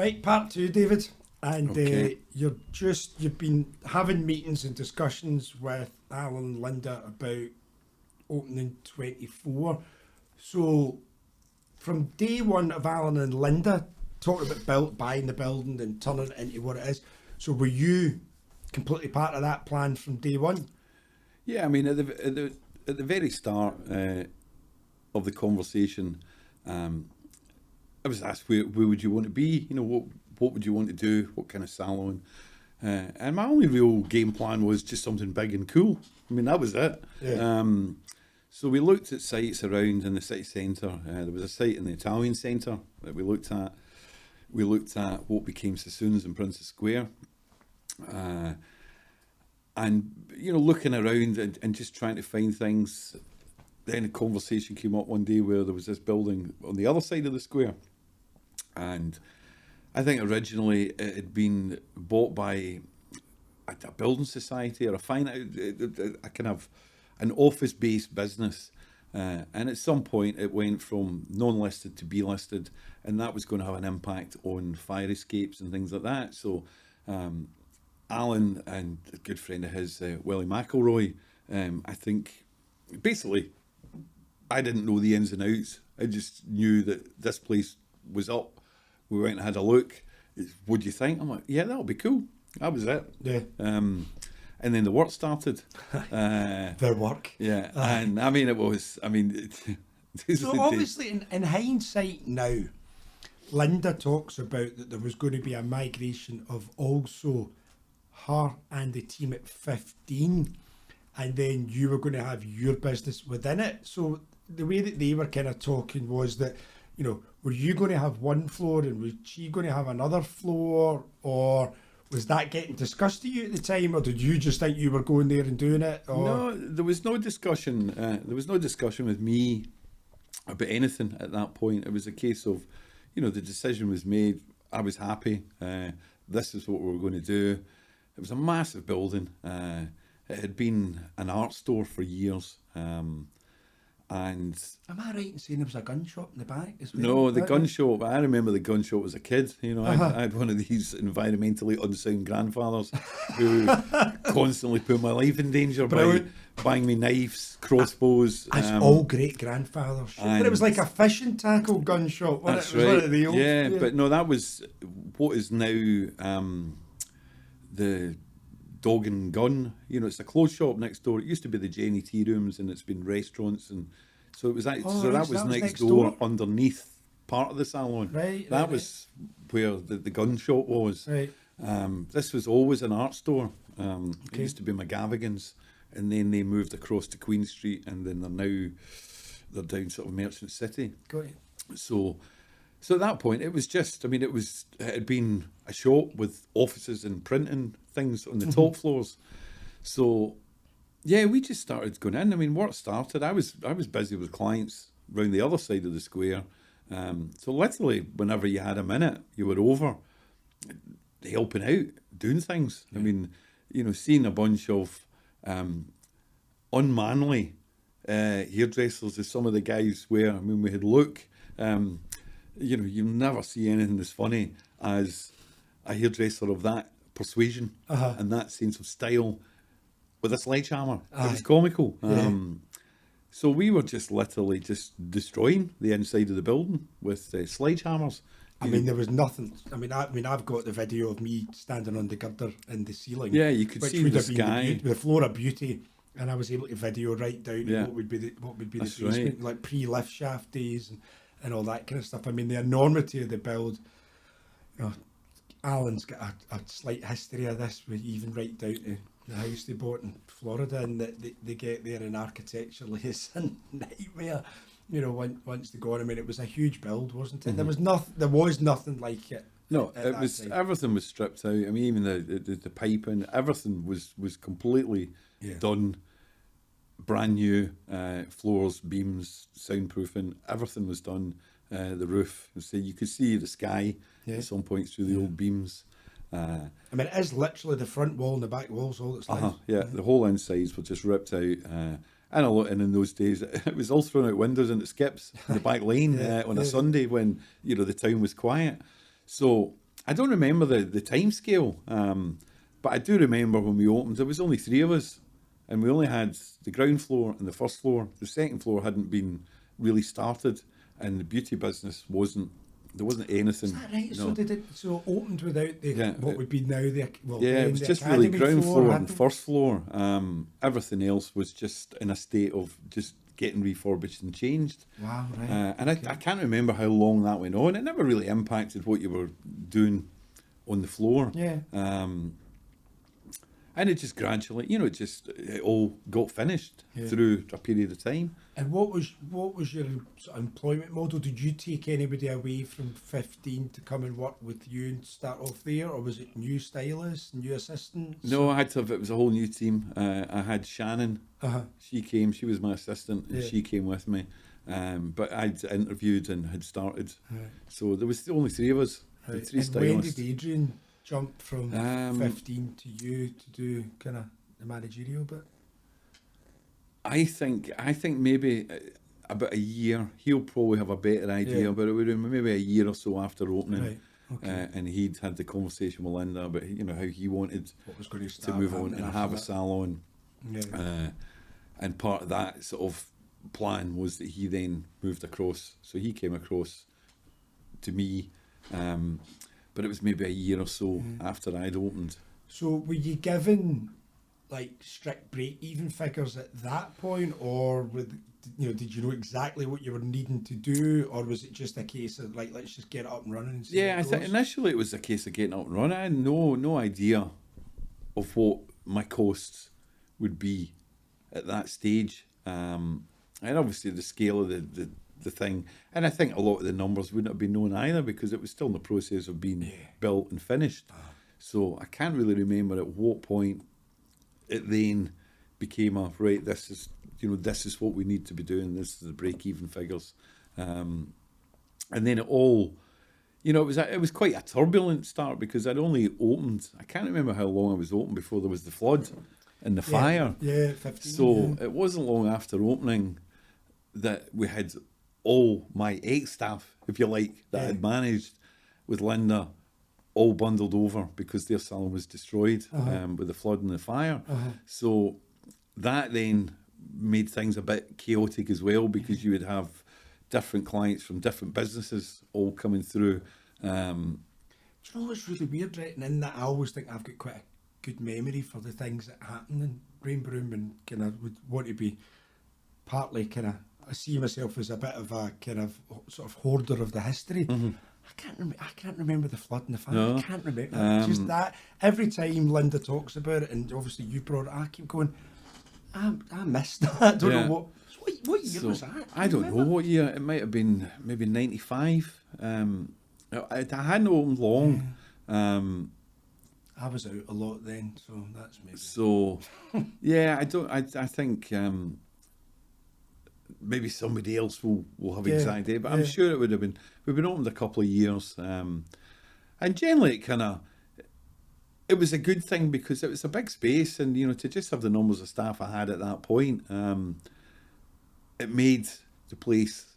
Right, part two, David. And Okay. you've been having meetings and discussions with Alan and Linda about opening 24. So from day one of Alan and Linda talking about buying the building and turning it into what it is. So were you completely part of that plan from day one? Yeah, I mean, at the very start of the conversation, I was asked where would you want to be? You know, what would you want to do? What kind of salon? And my only real game plan was just something big and cool. I mean, that was it. Yeah. So we looked at sites around in the city centre. There was a site in the Italian centre that we looked at. We looked at what became Sassoon's in Princess Square. And, you know, looking around and just trying to find things. Then a conversation came up one day where there was this building on the other side of the square. And I think originally it had been bought by a building society or a kind of an office-based business. And at some point it went from non-listed to B-listed, and that was going to have an impact on fire escapes and things like that. So Alan and a good friend of his, Willie McElroy, I think, basically, I didn't know the ins and outs. I just knew that this place was up. We went and had a look. What do you think? I'm like, yeah, that'll be cool. That was it. Yeah. And then the work started. Their work. Yeah. And I mean, So obviously in hindsight now, Linda talks about that there was going to be a migration of also her and the team at 15, and then you were going to have your business within it. So the way that they were kind of talking was that, you know, were you going to have one floor and was she going to have another floor, or was that getting discussed to you at the time, or did you just think you were going there and doing it? Or? No, there was no discussion. There was no discussion with me about anything at that point. It was a case of, you know, the decision was made. I was happy. This is what we were going to do. It was a massive building. It had been an art store for years. And am I right in saying there was a gun shop in the back as well? no, the gun shop, I remember the gun shop as a kid. You know, I had one of these environmentally unsound grandfathers who constantly put my life in danger by buying me knives, crossbows. That's all great grandfathers. But it was like a fishing tackle gun shop, wasn't That's it? It was right. one of the old, yeah, but no, that was what is now the Dog and Gun. You know, it's a clothes shop next door. It used to be the Jenny Tea Rooms, and it's been restaurants, and so it was. That was next door, underneath part of the salon. Right. That was where the gun shop was. Right. This was always an art store. It used to be McGavigan's, and then they moved across to Queen Street, and then they're down sort of Merchant City. Got it. So at that point, it was just, I mean, it had been a shop with offices and printing things on the top floors. So, yeah, we just started going in. I mean, work started. I was busy with clients round the other side of the square. So literally, whenever you had a minute, you were over helping out, doing things. I mean, you know, seeing a bunch of unmanly hairdressers as some of the guys were. I mean, we had look. You know, you'll never see anything as funny as a hairdresser of that persuasion and that sense of style with a sledgehammer. It was comical. So we were just literally just destroying the inside of the building with sledgehammers. I mean, there was nothing. I mean, I've got the video of me standing on the girder in the ceiling. Yeah, you could see the sky, the floor of beauty, and I was able to video right down to what would be the basement, right. like pre-lift shaft days and all that kind of stuff. I mean, the enormity of the build. You know, Alan's got a slight history of this, with even right down to the house they bought in Florida, and they get there, and architecturally it's a nightmare. You know, once they go on, I mean, it was a huge build, wasn't it? Mm-hmm. There was nothing like it. No, it was time. Everything was stripped out. I mean, even the piping, everything was completely done. Brand new floors, beams, soundproofing, everything was done. The roof, so you could see the sky at some points through the old beams. I mean, it is literally the front wall and the back wall's all that's left. Yeah, the whole insides were just ripped out. And in those days, it was all thrown out windows and it skips in the back lane on a Sunday when, you know, the town was quiet. So I don't remember the time scale, but I do remember when we opened, there was only 3 of us, and we only had the ground floor and the first floor. The second floor hadn't been really started, and the beauty business there wasn't anything. Is that right? No. So did it opened without what would be now it was just really ground floor and first floor. Everything else was just in a state of just getting refurbished and changed. Wow, right. And I can't remember how long that went on. It never really impacted what you were doing on the floor. Yeah. And it just gradually, it all got finished through a period of time. And what was your sort of employment model? Did you take anybody away from 15 to come and work with you and start off there, or was it new stylists, new assistants? No, I had to have, it was a whole new team. I had Shannon. She came, she was my assistant, and she came with me. But I'd interviewed and had started. Right. So there was only 3 of us, the 3 and stylists. When did Adrian jump from 15 to you to do kind of the managerial bit? I think maybe about a year. He'll probably have a better idea, but it would have been maybe a year or so after opening. Right. Okay. And he'd had the conversation with Linda about how he wanted to move on and have a salon. Yeah. And part of that sort of plan was that he then moved across. So he came across to me, but it was maybe a year or so after I'd opened. So were you given like strict break-even figures at that point, or did you know exactly what you were needing to do, or was it just a case of like, let's just get it up and running? And see I think initially it was a case of getting up and running. I had no idea of what my costs would be at that stage, and obviously the scale of the thing, and I think a lot of the numbers wouldn't have been known either because it was still in the process of being built and finished. So I can't really remember at what point it then became this is what we need to be doing, this is the break-even figures, and then it all, it was quite a turbulent start because I'd only opened, I can't remember how long I was open before there was the flood and the fire. 15. So it wasn't long after opening that we had all my ex-staff, if you like, that I'd managed with Linda, all bundled over because their salon was destroyed with the flood and the fire. So that then made things a bit chaotic as well because you would have different clients from different businesses all coming through. Do you know what's really weird, right? And in that, I always think I've got quite a good memory for the things that happen in Rainbow Room, and kind of would want to be partly kind of, I see myself as a bit of a kind of sort of hoarder of the history. I can't remember the flood and the fire. No. I can't remember. Just that every time Linda talks about it, and obviously you brought it, I keep going, I missed that. I don't know what year was that? I don't know what year. It might have been maybe 95. I hadn't opened long. I was out a lot then, so that's maybe. So, I think maybe somebody else will have exact idea, but I'm sure it would have been. We've been opened a couple of years, and generally it was a good thing because it was a big space, and to just have the numbers of staff I had at that point, it made the place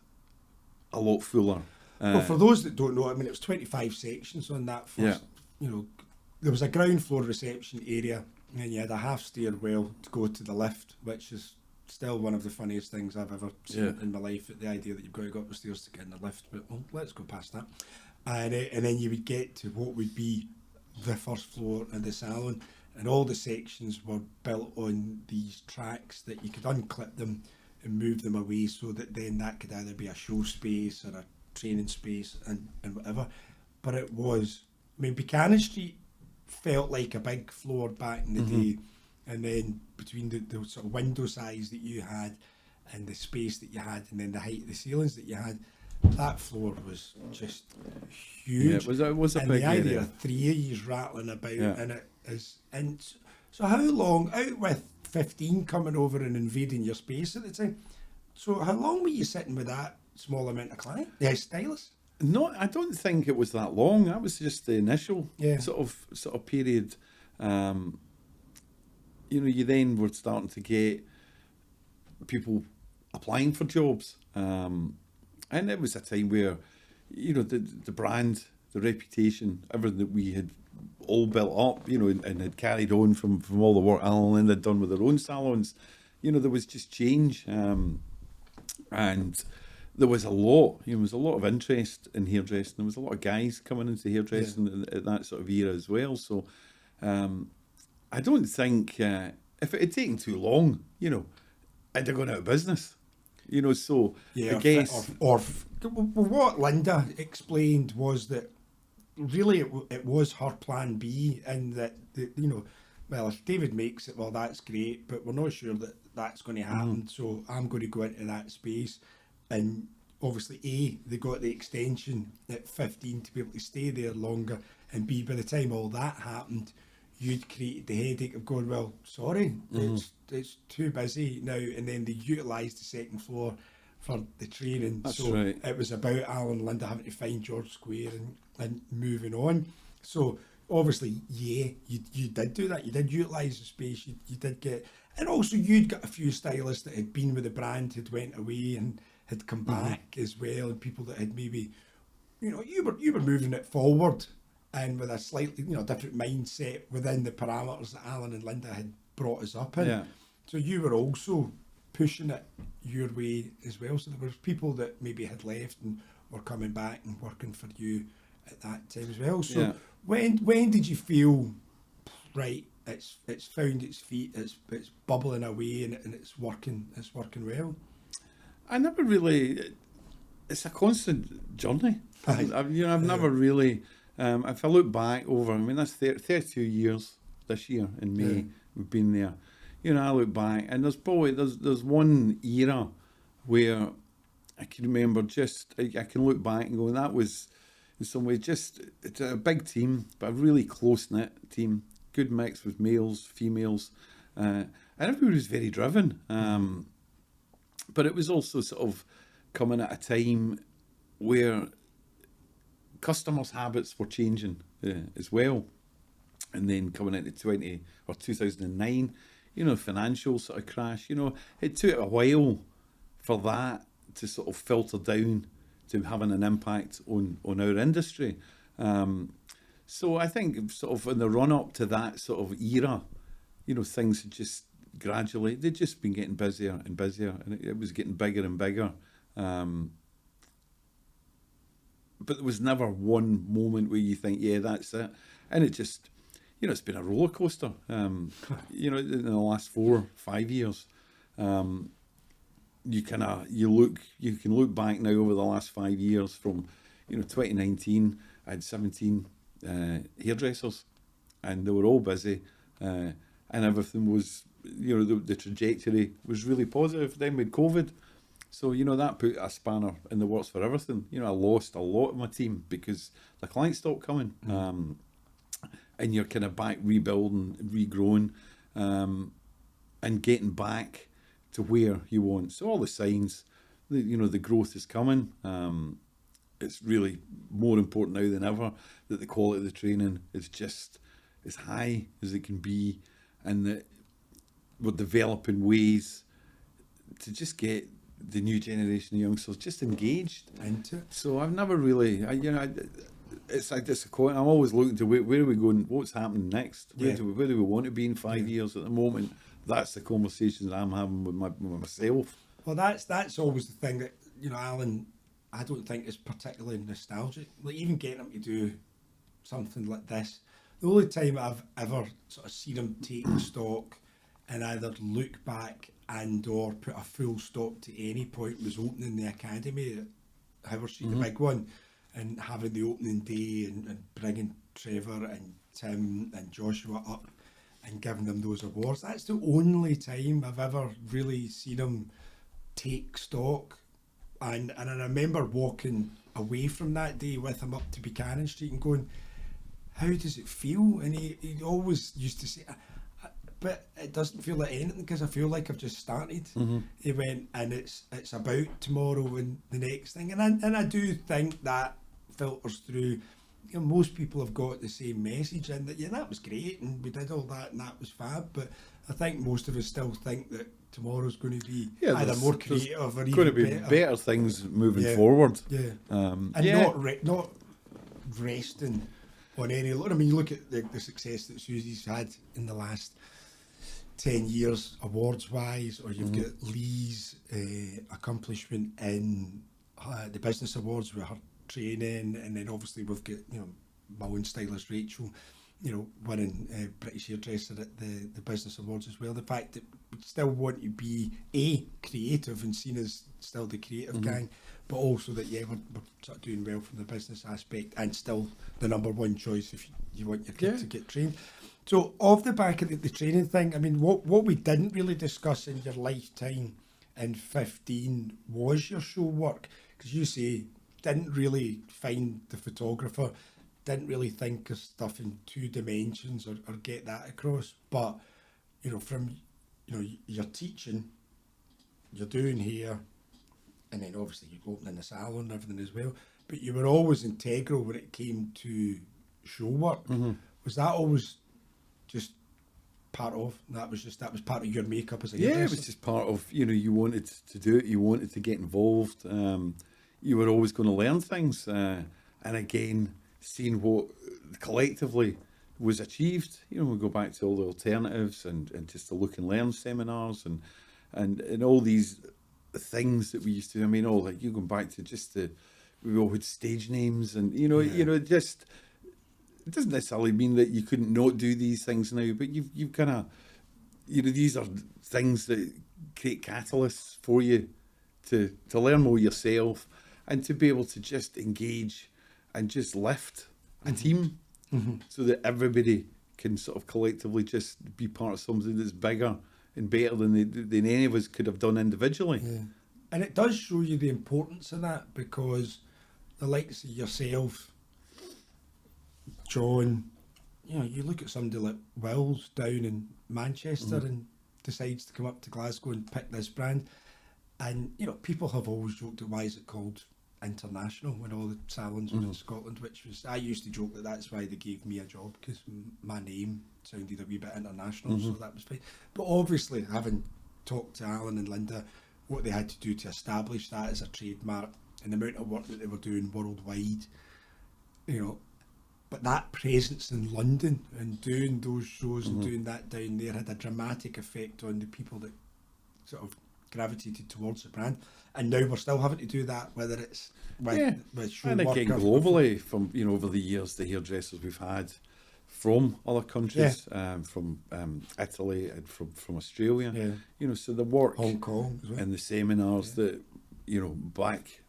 a lot fuller. Well, for those that don't know, I mean, it was 25 sections on that first. There was a ground floor reception area, and you had a half stairwell to go to the lift, which is still one of the funniest things I've ever seen in my life, the idea that you've got to go up the stairs to get in the lift, but let's go past that. And then you would get to what would be the first floor and the salon, and all the sections were built on these tracks that you could unclip them and move them away, so that then that could either be a show space or a training space and whatever. But it was, I mean, Buchanan Street felt like a big floor back in the day, and then between the sort of window size that you had and the space that you had, and then the height of the ceilings that you had, that floor was just huge. Yeah, it was a and big the idea area. of 3 of you rattling about in it is, and so how long, out with 15 coming over and invading your space at the time, so how long were you sitting with that small amount of client? Stylists? No, I don't think it was that long. That was just the initial sort of period. You then were starting to get people applying for jobs, and it was a time where the brand the reputation, everything that we had all built up, you know, and had carried on from all the work Alan and Linda had done with their own salons, you know, there was just change. And there was a lot, you know, there was a lot of interest in hairdressing. There was a lot of guys coming into hairdressing at that sort of era as well. So I don't think if it had taken too long, you know, I'd have gone out of business. You know, so I guess... Well, what Linda explained was that really it was her plan B, and that, you know, well, if David makes it, well, that's great, but we're not sure that that's going to happen, so I'm going to go into that space. And obviously, they got the extension at 15 to be able to stay there longer, and B, by the time all that happened, you'd created the headache of going, well, sorry, it's too busy now, and then they utilised the second floor for the training. That's so right. It was about Alan and Linda having to find George Square and moving on. So obviously, you did do that. You did utilise the space. You did get, and also you'd got a few stylists that had been with the brand, had went away and had come back as well, and people that had maybe, you know, you were moving it forward, and with a slightly, you know, different mindset within the parameters that Alan and Linda had brought us up in. Yeah. So you were also pushing it your way as well. So there was people that maybe had left and were coming back and working for you at that time as well. So when did you feel, right, it's found its feet, it's bubbling away, and it's working well? I never really. It's a constant journey. I've never really. If I look back over, I mean, that's 32 years this year in May. We've been there. You know, I look back, and there's one era where I can remember I can look back and go, that was in some ways it's a big team, but a really close knit team. Good mix with males, females, and everybody was very driven. But it was also sort of coming at a time where customers' habits were changing as well. And then coming into 2009, you know, financial sort of crash, you know, it took a while for that to sort of filter down to having an impact on our industry. So I think sort of in the run up to that sort of era, you know, things had just gradually, they'd just been getting busier and busier, and it was getting bigger and bigger. But there was never one moment where you think, yeah, that's it. And it just, you know, it's been a roller coaster. You know, in the last 4 or 5 years, you can look back now over the last 5 years from, you know, 2019. I had 17 hairdressers, and they were all busy, and everything was, you know, the trajectory was really positive. Then with COVID, so, you know, that put a spanner in the works for everything. You know, I lost a lot of my team because the clients stopped coming. And you're kind of back rebuilding, regrowing, and getting back to where you want. So all the signs, you know, the growth is coming. It's really more important now than ever that the quality of the training is just as high as it can be, and that we're developing ways to just get the new generation of youngsters just engaged into it. So I've never really, it's like disappointing. I'm always looking to where are we going? What's happening next? Where do we want to be in 5 years? At the moment, that's the conversations I'm having with myself. Well, that's always the thing that, you know, Alan, I don't think is particularly nostalgic. Like, even getting him to do something like this, the only time I've ever sort of seen him take stock and either look back and or put a full stop to any point was opening the academy at Howard Street, the big one, and having the opening day and bringing Trevor and Tim and Joshua up and giving them those awards. That's the only time I've ever really seen him take stock. And I remember walking away from that day with him up to Buchanan Street and going, how does it feel? And he always used to say, but it doesn't feel like anything because I feel like I've just started. He went, and it's about tomorrow and the next thing. And I do think that filters through. You know, most people have got the same message, and that, yeah, that was great and we did all that and that was fab, but I think most of us still think that tomorrow's going to be either more creative or even going to be better things moving forward. And not resting on any. I mean, you look at the success that Susie's had in the last 10 years, awards-wise, or you've got Lee's accomplishment in the business awards with her training, and then obviously we've got, you know, my own stylist Rachel, you know, winning British Hairdresser at the business awards as well. The fact that we still want to be creative and seen as still the creative gang, but also that we're sort of doing well from the business aspect, and still the number one choice if you want your kid to get trained. So off the back of the training thing, I mean, what we didn't really discuss in your lifetime in 15 was your show work, because you say didn't really find the photographer, didn't really think of stuff in 2 dimensions or get that across. But, you know, from, you know, your teaching, you're doing hair, and then obviously you're opening the salon and everything as well, but you were always integral when it came to show work. Was that always just part of, that was part of your makeup as a hairdresser? Yeah, it was just part of, you know, you wanted to do it, you wanted to get involved, you were always going to learn things, and again, seeing what collectively was achieved. You know, we go back to all the alternatives and just the look and learn seminars and all these things that we used to. I mean, all like you going back to just we all had stage names, and you know, just it doesn't necessarily mean that you couldn't not do these things now, but you've kind of, you know, these are things that create catalysts for you to learn more yourself and to be able to just engage and just lift a team so that everybody can sort of collectively just be part of something that's bigger and better than any of us could have done individually. Yeah. And it does show you the importance of that, because the likes of yourself, John, you know, you look at somebody like Wills down in Manchester and decides to come up to Glasgow and pick this brand. And, you know, people have always joked at why is it called international when all the salons were in Scotland, which was, I used to joke that that's why they gave me a job, because my name sounded a wee bit international, so that was fine. But obviously, having talked to Alan and Linda, what they had to do to establish that as a trademark and the amount of work that they were doing worldwide, you know, but that presence in London and doing those shows and doing that down there had a dramatic effect on the people that sort of gravitated towards the brand. And now we're still having to do that, whether it's with show and work, again globally, from, you know, over the years, the hairdressers we've had from other countries, from Italy and from Australia, you know, so the work, Hong Kong as well, and the seminars that, you know, back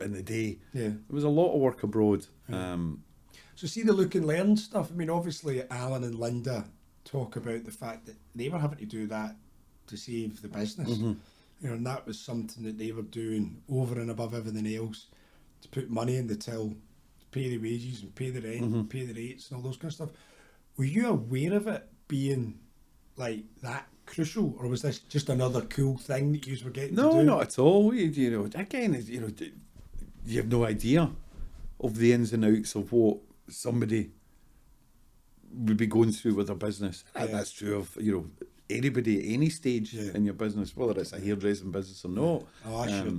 in the day, there was a lot of work abroad. So see the look and learn stuff. I mean, obviously Alan and Linda talk about the fact that they were having to do that to save the business. You know, and that was something that they were doing over and above everything else, to put money in the till, to pay the wages and pay the rent and pay the rates and all those kind of stuff. Were you aware of it being like that crucial, or was this just another cool thing that you were getting to do? No, not at all. You know, again, you know, you have no idea of the ins and outs of what somebody would be going through with their business. That's true of, you know, anybody at any stage in your business, whether it's a hairdressing business or not. Oh,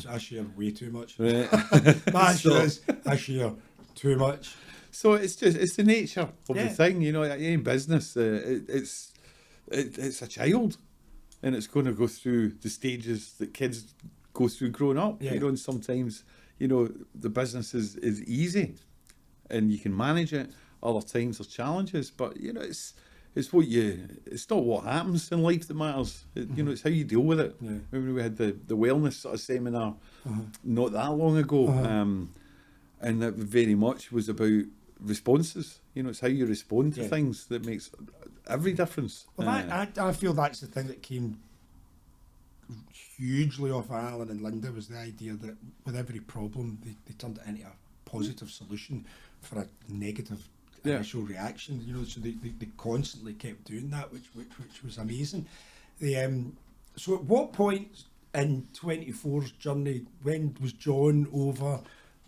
I share way too much. Right. I share too much. So it's the nature of the thing, you know. Any business, it's a child, and it's going to go through the stages that kids go through growing up. You know, and sometimes, you know, the business is easy, and you can manage it. Other times there's challenges, but you know, it's not what happens in life that matters. You know, it's how you deal with it. Remember we had the wellness sort of seminar not that long ago, and that very much was about responses. You know, it's how you respond to things that makes every difference. Well, I feel that's the thing that came hugely off Alan and Linda, was the idea that with every problem they turned it into a positive solution for a negative initial reaction. You know, so they constantly kept doing that, which was amazing. So at what point in 24's journey, when was John over?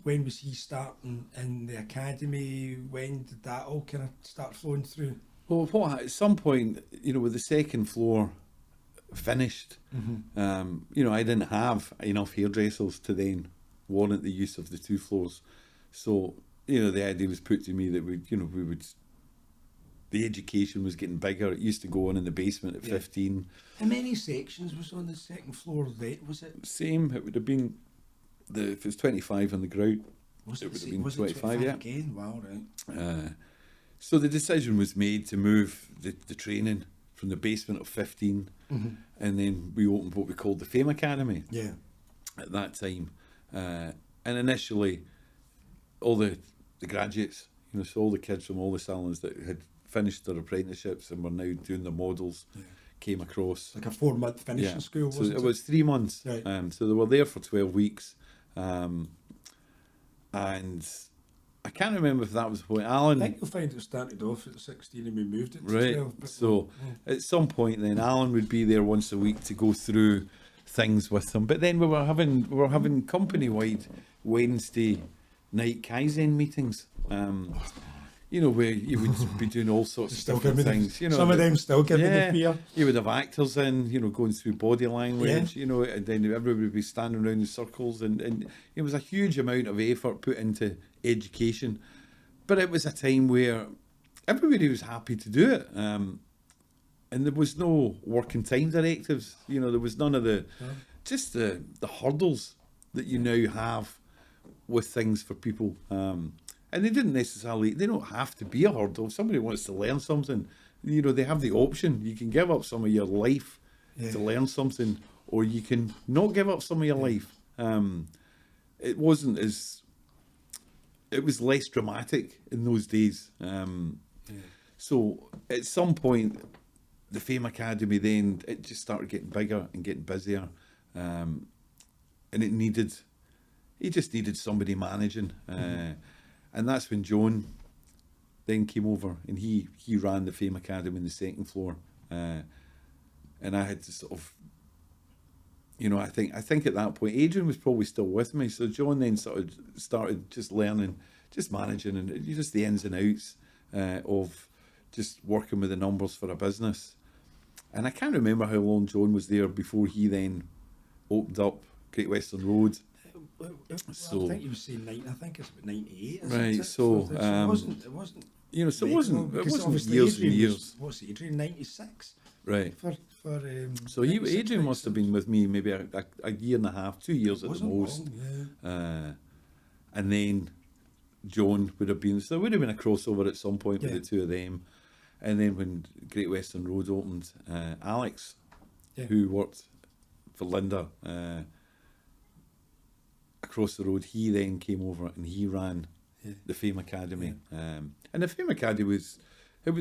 When was he starting in the academy? When did that all kind of start flowing through? Well, at some point, you know, with the second floor finished, you know, I didn't have enough hairdressers to then warrant the use of the 2 floors. So the idea was put to me that the education was getting bigger. It used to go on in the basement at 15. How many sections was on the second floor then? Was it? Same. It would have been, if it was 25 on the ground, Was it it, would have been was 25, it yeah. again? Wow, right. So the decision was made to move the training from the basement of 15, and then we opened what we called the Fame Academy Yeah. at that time. And initially, all the graduates, so all the kids from all the salons that had finished their apprenticeships and were now doing their models, came across. Like a 4-month finishing school, So wasn't it was 3 months. Right. So they were there for 12 weeks. And I can't remember if that was when Alan... I think you'll find it started off at 16 and we moved it to Right. 12. But So at some point then, Alan would be there once a week to go through things with them. But then we were having company-wide Wednesday night Kaizen meetings. Where you would be doing all sorts of still different giving me things. some of them still give me the fear. You would have actors in, going through body language, and then everybody would be standing around in circles, and it was a huge amount of effort put into education. But it was a time where everybody was happy to do it. And there was no working time directives. There was none of just the hurdles that you now have with things for people. And they don't have to be a hurdle. If somebody wants to learn something, they have the option. You can give up some of your life to learn something, or you can not give up some of your life. It was less dramatic in those days. So at some point, the Fame Academy then, it just started getting bigger and getting busier. And he just needed somebody managing. And that's when John then came over, and he ran the Fame Academy on the second floor. And I had to sort of, I think at that point, Adrian was probably still with me. So John then sort of started just learning, just managing, and just the ins and outs of just working with the numbers for a business. And I can't remember how long John was there before he then opened up Great Western Road. So I think you were saying 90. I think it's about 98. Right. It? So it wasn't. So it wasn't years and years. What's Adrian? 96. Right. So Adrian must have been with me maybe a year and a half, 2 years at the most. Long, and then John would have been. So there would have been a crossover at some point with the two of them. And then when Great Western Road opened, Alex, who worked for Linda. Across the road, he then came over and he ran the Fame Academy. And the Fame Academy was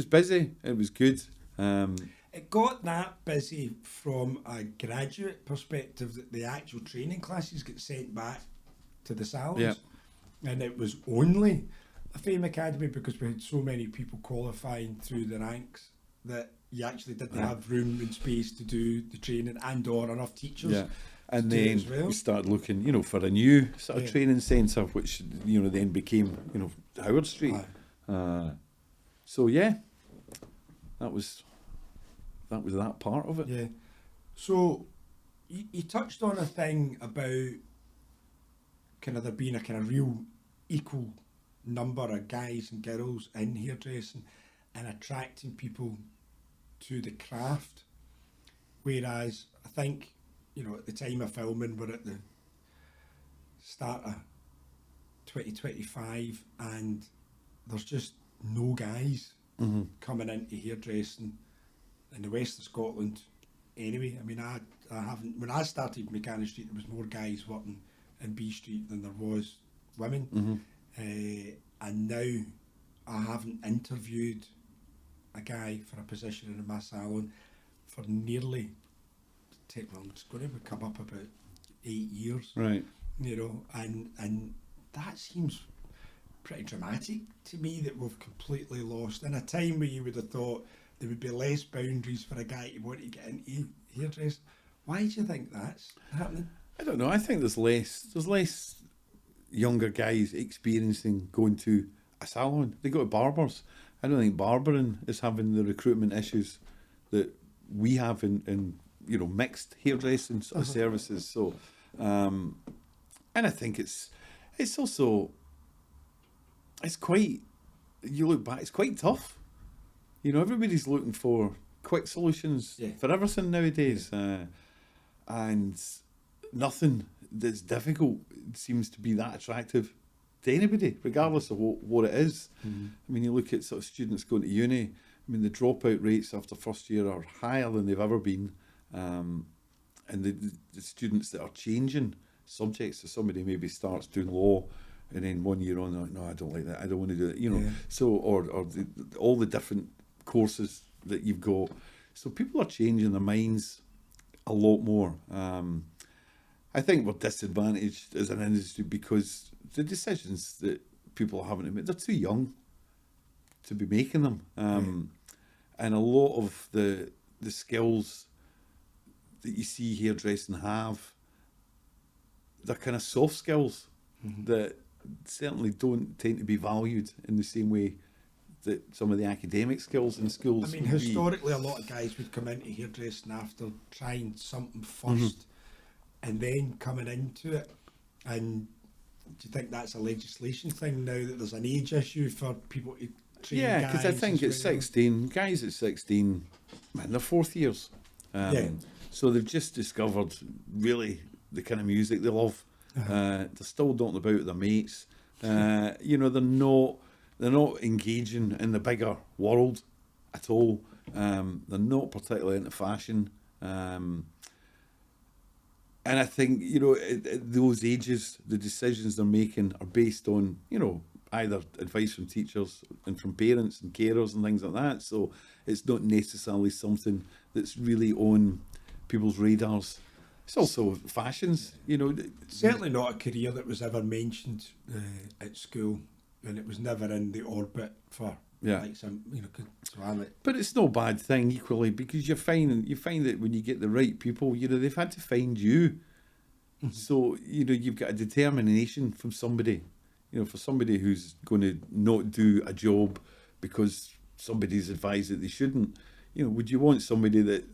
busy, it was good. It got that busy from a graduate perspective that the actual training classes get sent back to the salons. And it was only a Fame Academy because we had so many people qualifying through the ranks that you actually didn't have room and space to do the training and or enough teachers. And then we started looking, for a new sort of training centre, which, then became, Howard Street. So, that was that part of it. Yeah. So, you touched on a thing about kind of there being a kind of real equal number of guys and girls in hairdressing and attracting people to the craft. Whereas, I think, at the time of filming, we're at the start of 2025 and there's just no guys coming into hairdressing in the west of Scotland anyway. I mean, I haven't, when I started Mechanic Street, there was more guys working in B Street than there was women. And now I haven't interviewed a guy for a position in my salon for nearly, it's going to come up about 8 years. Right. And that seems pretty dramatic to me that we've completely lost in a time where you would have thought there would be less boundaries for a guy to want to get into hairdressing. Why do you think that's happening? I don't know. I think there's less younger guys experiencing going to a salon. They go to barbers. I don't think barbering is having the recruitment issues that we have in mixed hairdressing sort of services. So, and I think it's also, it's quite, you look back, it's quite tough. You know, everybody's looking for quick solutions for everything nowadays. And nothing that's difficult seems to be that attractive to anybody, regardless of what it is. Mm-hmm. I mean, you look at sort of students going to uni, I mean, the dropout rates after first year are higher than they've ever been. And the students that are changing subjects, so somebody maybe starts doing law and then 1 year on, like, no, I don't like that, I don't want to do it, you know. So, or all the different courses that you've got. So people are changing their minds a lot more. I think we're disadvantaged as an industry because the decisions that people are having to make, they're too young to be making them. And a lot of the skills that you see hairdressing have, they're kind of soft skills that certainly don't tend to be valued in the same way that some of the academic skills in schools. I mean, historically, a lot of guys would come into hairdressing after trying something first and then coming into it. And do you think that's a legislation thing now, that there's an age issue for people to train? Yeah, because I think at 16, guys at 16, man, they're fourth years. So they've just discovered really the kind of music they love. They're still dotting about with their mates. You know, they're not engaging in the bigger world at all. They're not particularly into fashion. And I think, you know, at those ages, the decisions they're making are based on, you know, either advice from teachers and from parents and carers and things like that. So it's not necessarily something that's really on people's radars. It's also fashions, you know. Certainly not a career that was ever mentioned at school, and it was never in the orbit for like some, you know. But it's no bad thing equally, because you find that when you get the right people, you know, they've had to find you. So, you know, you've got a determination from somebody, you know, for somebody who's going to not do a job because somebody's advised that they shouldn't. You know, would you want somebody that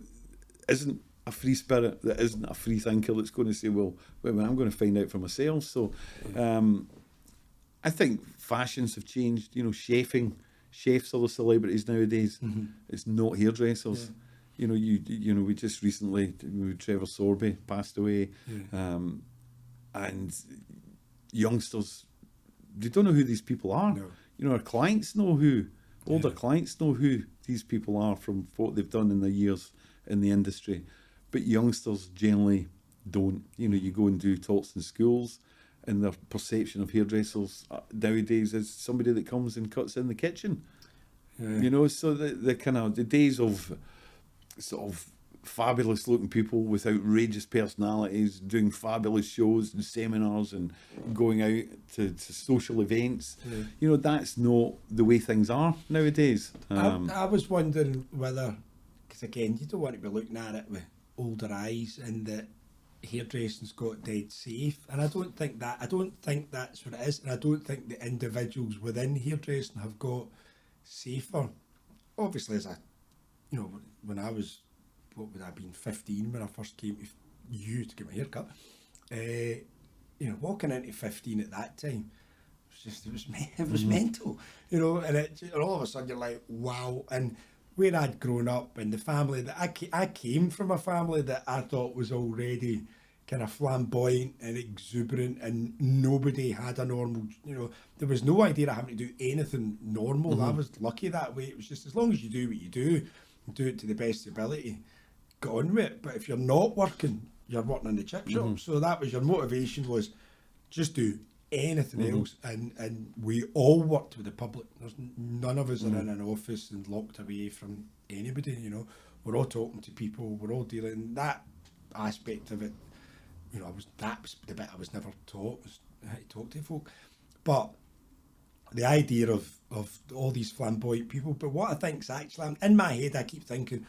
isn't a free spirit, that isn't a free thinker, that's going to say, well, wait a minute, I'm going to find out for myself? So I think fashions have changed. You know, chefs are the celebrities nowadays. It's not hairdressers. You know, you know, we just recently, Trevor Sorbet passed away, and youngsters, they don't know who these people are. You know, our clients know who, older clients know who these people are from what they've done in their years in the industry, but youngsters generally don't. You know, you go and do talks in schools, and their perception of hairdressers nowadays is somebody that comes and cuts in the kitchen. You know, so the kind of the days of sort of fabulous looking people with outrageous personalities doing fabulous shows and seminars and going out to social events, you know, that's not the way things are nowadays. I was wondering whether, because again, you don't want to be looking at it with older eyes, and that hairdressing's got dead safe, and I don't think that's what it is, and I don't think the individuals within hairdressing have got safer. Obviously, as you know, when I was, what would I have been, 15 when I first came to you to get my hair cut, you know, walking into 15 at that time, it was mental, you know, and all of a sudden you're like, wow. And where I'd grown up, and the family that I came from, a family that I thought was already kind of flamboyant and exuberant, and nobody had a normal, you know, there was no idea of having to do anything normal. I was lucky that way. It was just, as long as you do what you do it to the best ability, get on with it. But if you're not working, you're working in the chip shop. So that was your motivation, was just do anything else. And we all worked with the public. There's none of us are in an office and locked away from anybody, you know. We're all talking to people, we're all dealing. That aspect of it, you know, that was the bit I was never taught, was how to talk to folk. But the idea of all these flamboyant people, but what I think is actually, in my head, I keep thinking,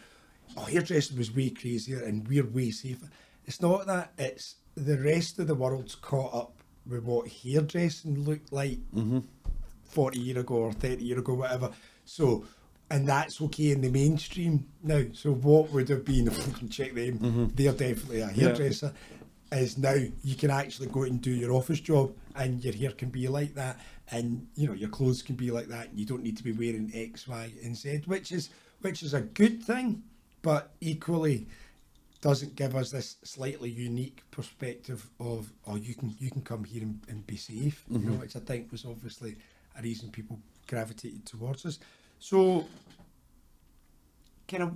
oh, hairdressing was way crazier and we're way safer. It's not that, it's the rest of the world's caught up with what hairdressing looked like 40 years ago or 30 years ago, whatever. So, and that's okay in the mainstream now. So what would have been, if we can check them, they're definitely a hairdresser. is now you can actually go out and do your office job, and your hair can be like that, and you know your clothes can be like that, and you don't need to be wearing X, Y, and Z, which is a good thing, but equally doesn't give us this slightly unique perspective of, oh, you can come here and be safe, you know, which I think was obviously a reason people gravitated towards us. So, kind of,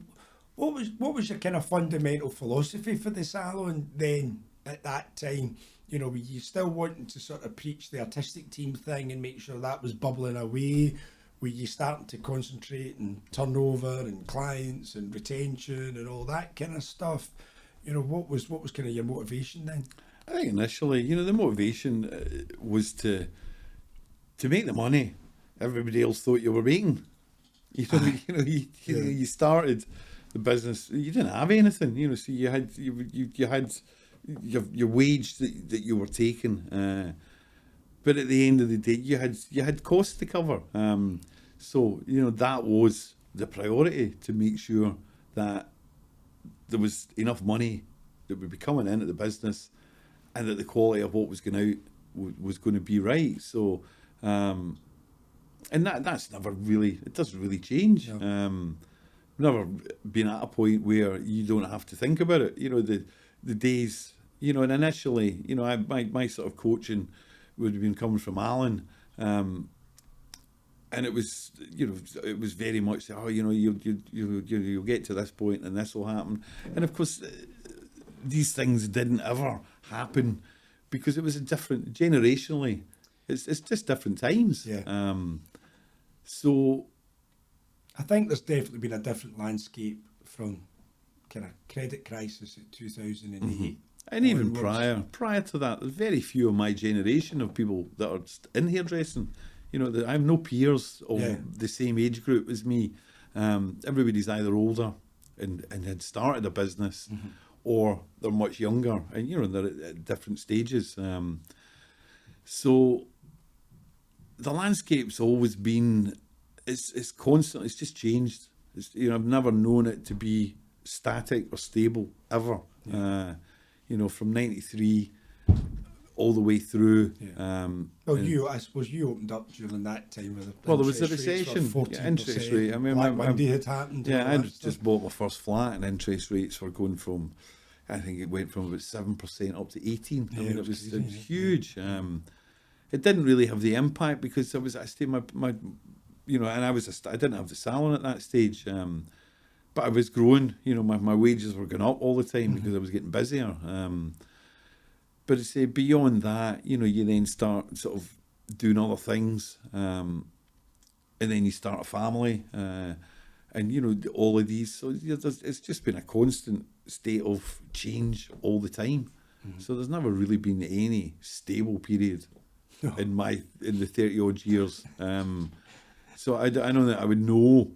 what was your kind of fundamental philosophy for the salon then at that time? You know, were you still wanting to sort of preach the artistic team thing and make sure that was bubbling away? Were you starting to concentrate on turnover and clients and retention and all that kind of stuff? You know, what was kind of your motivation then? I think initially, you know, the motivation was to make the money everybody else thought you were making. You know, you started the business, you didn't have anything, you know, so you had your wage that you were taking, but at the end of the day, you had costs to cover. So you know that was the priority, to make sure that there was enough money that would be coming into the business, and that the quality of what was going out was going to be right. So, and that's never really, it doesn't really change. No. Never been at a point where you don't have to think about it. You know, the days, you know, and initially, you know, my sort of coaching would have been coming from Alan, and it was, you know, it was very much, oh, you know, you'll get to this point and this will happen. And of course, these things didn't ever happen because it was a different, generationally, it's just different times. Yeah. So I think there's definitely been a different landscape from kind of credit crisis at 2008. Mm-hmm. And even prior to that, there's very few of my generation of people that are in hairdressing. You know, I have no peers of the same age group as me. Everybody's either older and had started a business, or they're much younger, and you know, they're at different stages. So the landscape's always been, it's constant. It's just changed. You know, I've never known it to be static or stable ever. Yeah. You know, from '93 all the way through. Yeah. I suppose you opened up during that time. There was a recession. Interest rate. I mean, Monday had happened. Yeah, I just bought my first flat, and interest rates were going from, I think it went from about 7% up to 18%. Yeah, I mean, it was huge. It didn't really have the impact because I stayed my you know, and I didn't have the salon at that stage. But I was growing, you know, my wages were going up all the time because I was getting busier. But to say beyond that, you know, you then start sort of doing other things, and then you start a family, and you know, all of these. So it's just been a constant state of change all the time. So there's never really been any stable period in the 30 odd years. So I know that I would know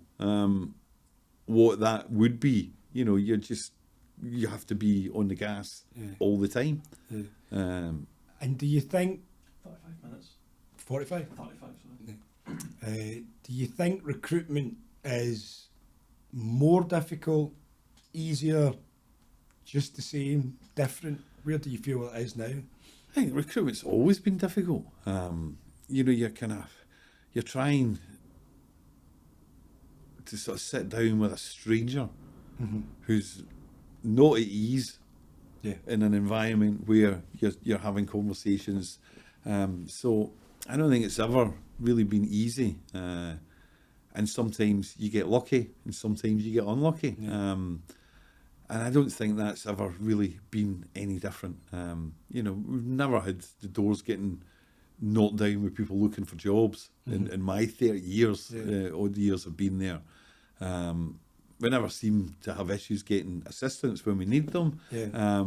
what that would be. You know, you have to be on the gas all the time. Yeah. And do you think 45 minutes? 45? 45, sorry. Do you think recruitment is more difficult, easier, just the same, different? Where do you feel it is now? I think recruitment's always been difficult. You know, you're trying to sort of sit down with a stranger who's not at ease in an environment where you're having conversations. So I don't think it's ever really been easy. And sometimes you get lucky and sometimes you get unlucky. Yeah. And I don't think that's ever really been any different. You know, we've never had the doors getting knocked down with people looking for jobs in my 30 years, odd years of being there. We never seem to have issues getting assistance when we need them. Yeah.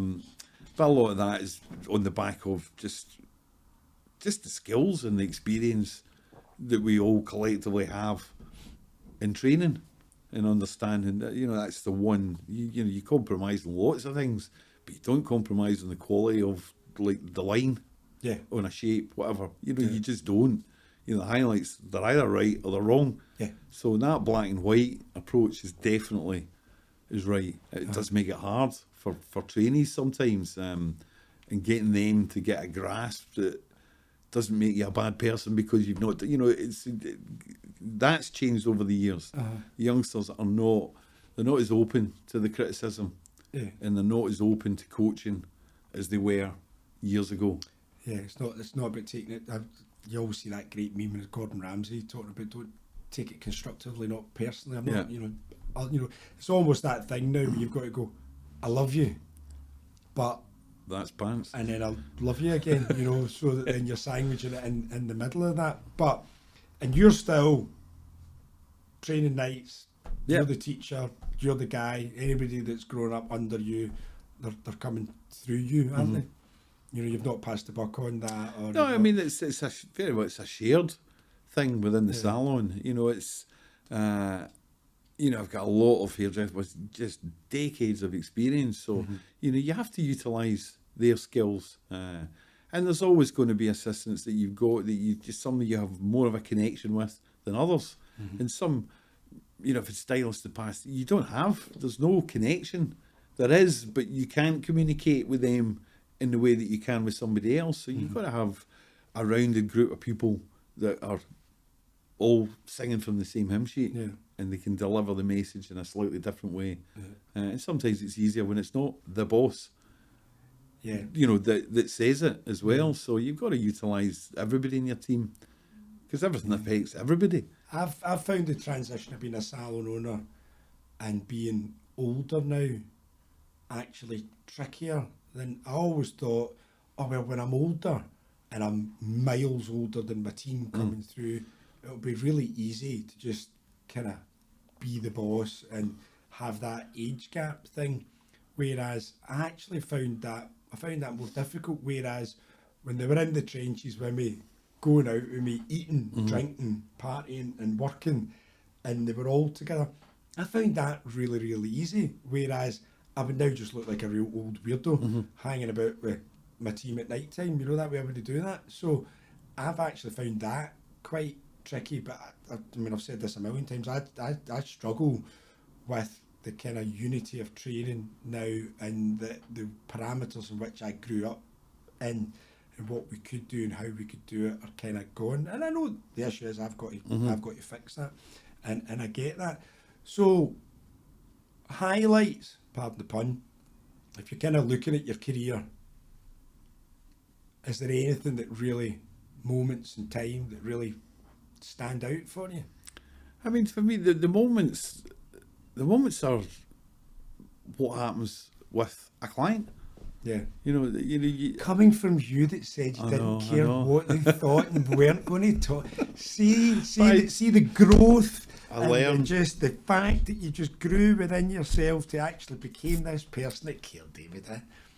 But a lot of that is on the back of just the skills and the experience that we all collectively have in training and understanding that, you know, that's the one, you know, you compromise on lots of things, but you don't compromise on the quality of, like, the line on a shape, whatever. You know, you just don't. You know, the highlights, they're either right or they're wrong. Yeah. So that black and white approach is definitely right. It does make it hard for trainees sometimes. And and getting them to get a grasp that doesn't make you a bad person because you've not, that's changed over the years. Youngsters they're not as open to the criticism, and they're not as open to coaching as they were years ago. Yeah, it's not about taking it. You always see that great meme with Gordon Ramsay talking about don't take it constructively, not personally. I'm not, it's almost that thing now where you've got to go, I love you, but that's pants. And then I'll love you again, so that then you're sandwiching it in the middle of that. And you're still training nights, you're the teacher, you're the guy, anybody that's grown up under you, they're coming through you, aren't they? You've not passed the buck on that. Or no, I mean, it's very much a shared thing within the salon. It's, I've got a lot of hairdressers with just decades of experience. So, you have to utilise their skills. And there's always going to be assistants that you've got that some you have more of a connection with than others. And some, if it's stylists in the past, there's no connection. There is, but you can't communicate with them in the way that you can with somebody else. So you've got to have a rounded group of people that are all singing from the same hymn sheet, and they can deliver the message in a slightly different way. And sometimes it's easier when it's not the boss, that says it as well. So you've got to utilise everybody in your team because everything affects everybody. I've found the transition of being a salon owner and being older now actually trickier than I always thought. Oh well, when I'm older and I'm miles older than my team coming through, it'll be really easy to just kind of be the boss and have that age gap thing. Whereas I actually found that more difficult. Whereas when they were in the trenches with me, going out with me, eating, drinking, partying and working, and they were all together, I found that really, really easy. Whereas I would now just look like a real old weirdo hanging about with my team at night time, that way I wouldn't do that. So I've actually found that quite tricky, but I mean, I've said this a million times, I struggle with the kind of unity of training now and the parameters in which I grew up in and what we could do and how we could do it are kind of gone. And I know the issue is I've got to fix that, and I get that. So highlights, pardon the pun, if you're kind of looking at your career, is there anything that really, moments in time that really stand out for you? I mean, for me, the moments are what happens with a client. Yeah. Coming from you that said you didn't care what they thought and weren't going to talk. See the growth. I learned. And just the fact that you just grew within yourself to actually become this person that cared, David.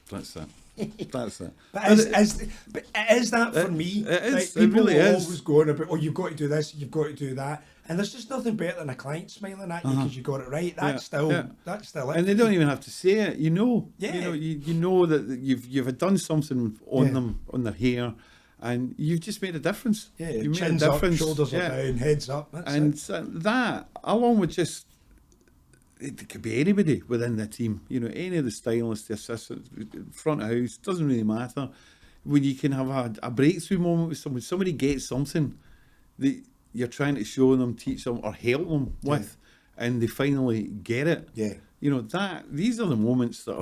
That's it. That's it. But is that for me? It is. Like, people it really are is. always going about, you've got to do this, you've got to do that. And there's just nothing better than a client smiling at you because you got it right. That's still it. And they don't even have to say it. Yeah. You know that you've done something on them, on their hair, and you've just made a difference. Yeah, you made chin's a difference. up, shoulders are down, heads up. That's it. That, along with just, it could be anybody within the team. Any of the stylists, the assistants, front of house, doesn't really matter. When you can have a breakthrough moment with someone, somebody gets something that you're trying to show them, teach them, or help them with, and they finally get it. Yeah. These are the moments that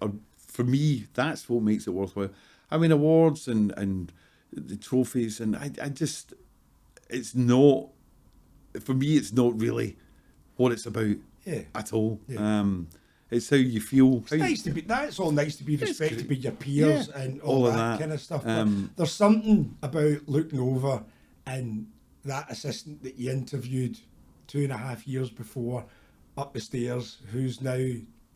are for me, that's what makes it worthwhile. I mean, awards and the trophies, and I just, it's not, for me, it's not really what it's about at all. Yeah. It's how you feel. It's nice to be. That's all nice to be respected by your peers and all of that kind of stuff. But there's something about looking over and that assistant that you interviewed 2.5 years before up the stairs, who's now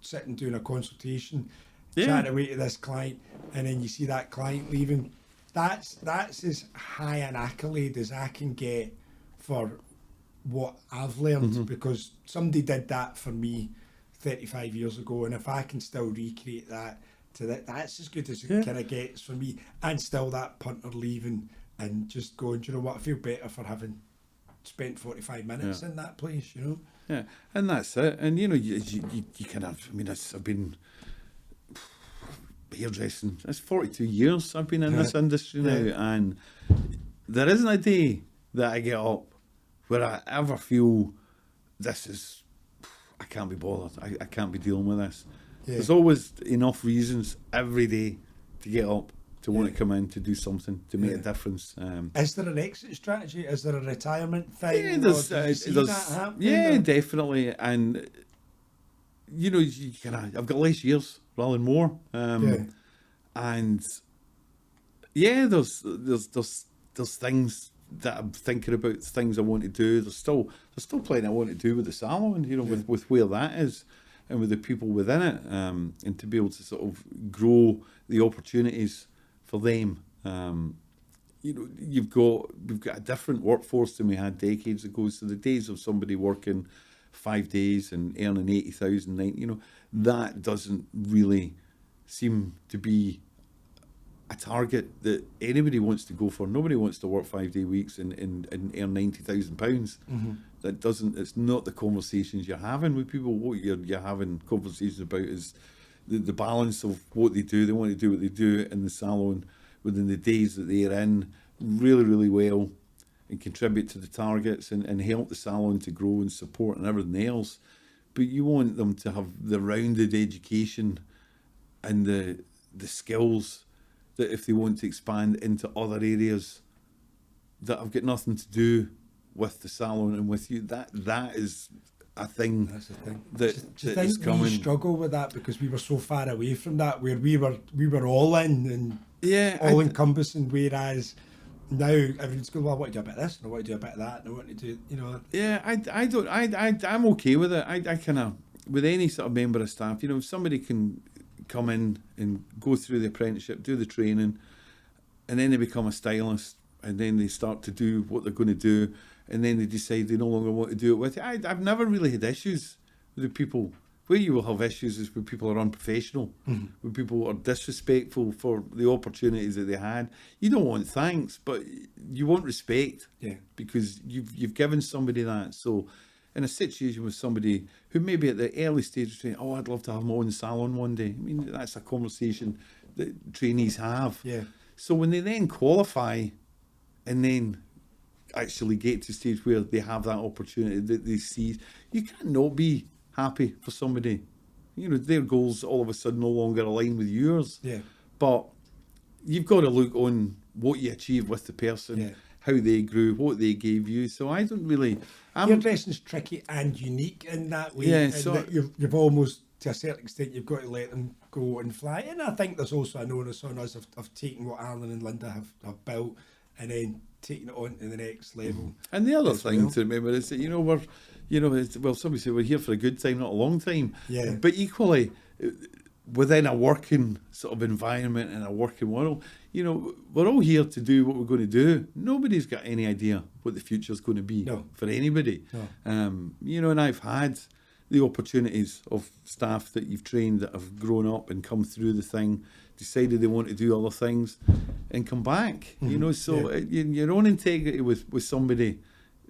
sitting doing a consultation, chatting away to this client, and then you see that client leaving. That's as high an accolade as I can get for what I've learned, because somebody did that for me 35 years ago, and if I can still recreate that that's as good as it kind of gets for me. And still that punter leaving and just going, do you know what, I feel better for having spent 45 minutes in that place, Yeah, and that's it. And you can have, I've been hairdressing. It's 42 years I've been in this industry now, and there isn't a day that I get up where I ever feel I can't be bothered. I can't be dealing with this. Yeah. There's always enough reasons every day to get up, to want to come in, to do something, to make a difference. Is there an exit strategy? Is there a retirement thing? Yeah, there's that happening? Yeah, definitely. And you know, I've got less years rather than more. And yeah, there's things that I'm thinking about, things I want to do. There's still plenty I want to do with the salon, you know, with where that is and with the people within it, and to be able to sort of grow the opportunities for them. You know, we've got a different workforce than we had decades ago. So the days of somebody working 5 days and earning 80,000, you know, that doesn't really seem to be a target that anybody wants to go for. Nobody wants to work 5-day weeks and earn £90,000. That doesn't. It's not the conversations you're having with people. What you're having conversations about is the balance of what they do. They want to do what they do in the salon within the days that they're in really, really well, and contribute to the targets and help the salon to grow and support and everything else. But you want them to have the rounded education and the skills that if they want to expand into other areas that have got nothing to do with the salon and with you, that is a thing. That's the thing. That is coming. We struggle with that because we were so far away from that, where we were all in and all encompassing, whereas now everyone's going, well, I want to do a bit of this and I want to do a bit of that and I want to do, you know. Yeah, I'm okay with it. I kind of, with any sort of member of staff, you know, if somebody can come in and go through the apprenticeship, do the training, and then they become a stylist, and then they start to do what they're going to do, and then they decide they no longer want to do it with you. I've never really had issues with the people. Where you will have issues is when people are unprofessional, when people are disrespectful for the opportunities that they had. You don't want thanks, but you want respect, because you've given somebody that. So in a situation with somebody who maybe at the early stage is saying, oh, I'd love to have my own salon one day. I mean, that's a conversation that trainees have. Yeah. So when they then qualify and then actually get to a stage where they have that opportunity that they see, you cannot be happy for somebody. You know, their goals all of a sudden no longer align with yours. Yeah. But you've got to look on what you achieve with the person, how they grew, what they gave you. So I don't really... Hairdressing's tricky and unique in that way. Yeah, so that you've almost, to a certain extent, you've got to let them go and fly. And I think there's also an onus on us of taking what Alan and Linda have built and then taking it on to the next level. And the other thing to remember is that, you know, somebody said we're here for a good time, not a long time. Yeah. But equally, within a working sort of environment and a working world, you know, we're all here to do what we're going to do. Nobody's got any idea what the future's going to be for anybody. No. You know, and I've had the opportunities of staff that you've trained that have grown up and come through the thing, decided they want to do other things and come back. You know, so your own integrity with somebody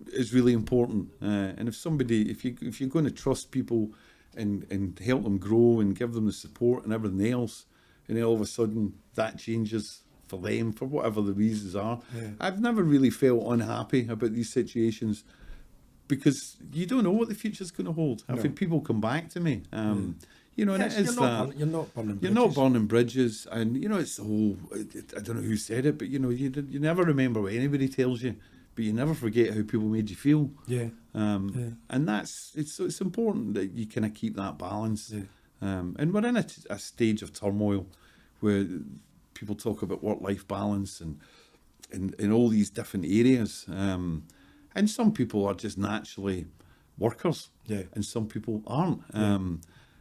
is really important. And if you're going to trust people and help them grow and give them the support and everything else, and then all of a sudden that changes for them for whatever the reasons are. I've never really felt unhappy about these situations because you don't know what the future's going to hold. I've had people come back to me. You know, and it is that you're not burning bridges. You're not burning bridges, and you know it's the whole. I don't know who said it, but you know, you never remember what anybody tells you, but you never forget how people made you feel. And it's important that you kind of keep that balance. And we're in a stage of turmoil where people talk about work-life balance and in all these different areas. And some people are just naturally workers, and some people aren't.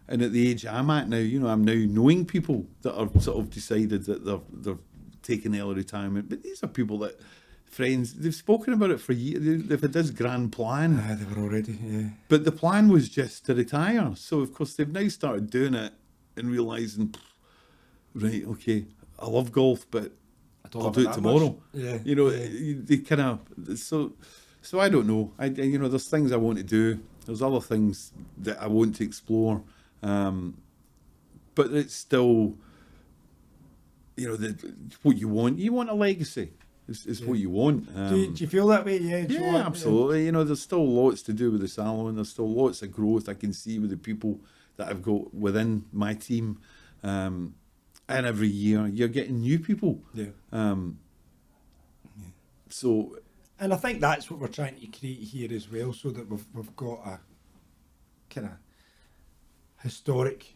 And at the age I'm at now, you know, I'm now knowing people that are sort of decided that they're taking early retirement. But these are people that, friends, they've spoken about it for years. They've had this grand plan. They were already, But the plan was just to retire. So, of course, they've now started doing it and realising, right, okay, I love golf, but I'll do it tomorrow. You know, they kind of... So I don't know. You know, there's things I want to do. There's other things that I want to explore. But it's still you know, what you want. You want a legacy. Is what you want. Do you feel that way? Yeah. Yeah, absolutely. You know, there's still lots to do with the salon. There's still lots of growth I can see with the people that I've got within my team. And every year you're getting new people. Yeah. So, and I think that's what we're trying to create here as well, so that we've got a kind of historic.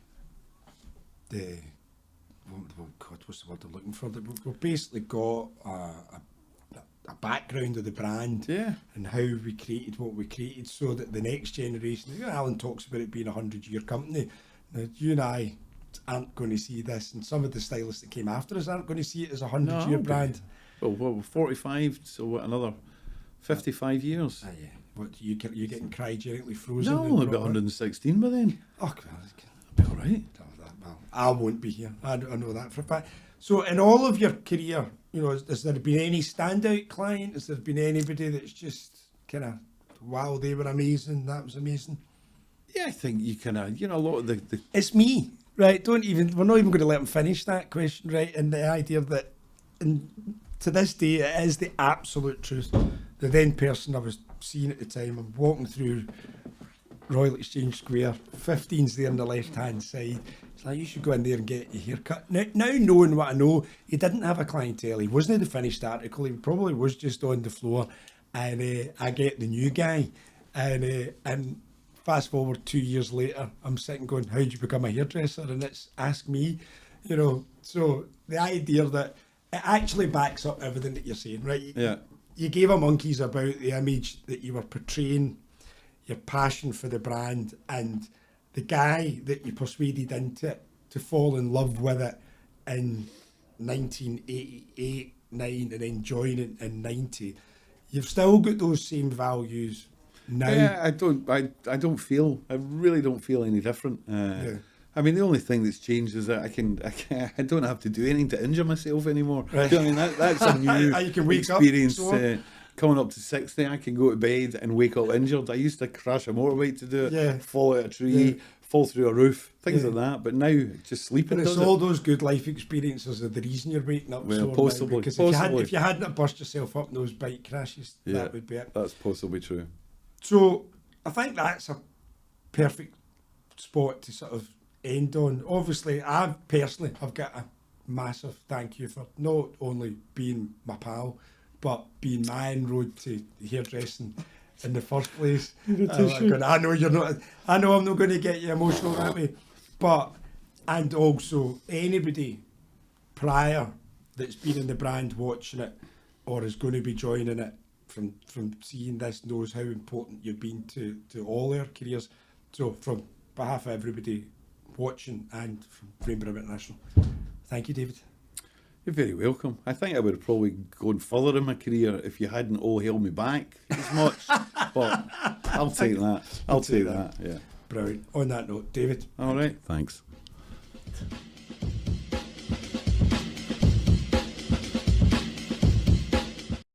What's the word I'm looking for? We've basically got a background of the brand, yeah, and how we created what we created, so that the next generation. You know, Alan talks about it being a 100-year company. Now, you and I aren't going to see this, and some of the stylists that came after us aren't going to see it as a 100-year brand. Well, we're 45, so what, another 55 years? Yeah. What, you're getting cryogenically frozen? No, I'll be 116 by then. Oh, I'll be all right. Well, I won't be here. I know that for a fact. So, in all of your career, you know, has there been any standout client? Has there been anybody that's just kind of, wow, they were amazing, that was amazing? Yeah, I think you kind of, you know, a lot of the... It's me, right? We're not even going to let him finish that question, right? And the idea that, to this day, it is the absolute truth. The then person I was seeing at the time, I'm walking through Royal Exchange Square, 15's there on the left-hand side. It's like, you should go in there and get your hair cut. Now knowing what I know, he didn't have a clientele. He wasn't the finished article. He probably was just on the floor. And I get the new guy. And fast forward 2 years later, I'm sitting going, how did you become a hairdresser? And it's ask me, you know. So the idea that it actually backs up everything that you're saying, right? Yeah. You gave a monkeys about the image that you were portraying, your passion for the brand, and the guy that you persuaded into it to fall in love with it in 1988, 9, and then join it in 90. You've still got those same values now. Yeah, I really don't feel any different. I mean, the only thing that's changed is that I don't have to do anything to injure myself anymore. Right. You know, I mean, that's a new you can wake experience. Up, coming up to 60, I can go to bed and wake up injured. I used to crash a motorbike to do it, fall out a tree, fall through a roof, things like that. But now, just sleeping but it's does all it. those good life experiences are the reason you're waking up Well, sore possibly. now, because if you hadn't burst yourself up in those bike crashes, that would be it. That's possibly true. So I think that's a perfect spot to sort of end on. Obviously, I've got a massive thank you for not only being my pal, but being my inroad to hairdressing in the first place. I know you're not. I know I'm not going to get you emotional that way, but and also anybody prior that's been in the brand watching it or is going to be joining it from seeing this knows how important you've been to all our careers. So from behalf of everybody watching and from Rainbow International, thank you, David. You're very welcome. I think I would have probably gone further in my career if you hadn't all held me back as much. But I'll take that. I'll take that. Yeah. Brilliant. On that note, David. All right. Thanks.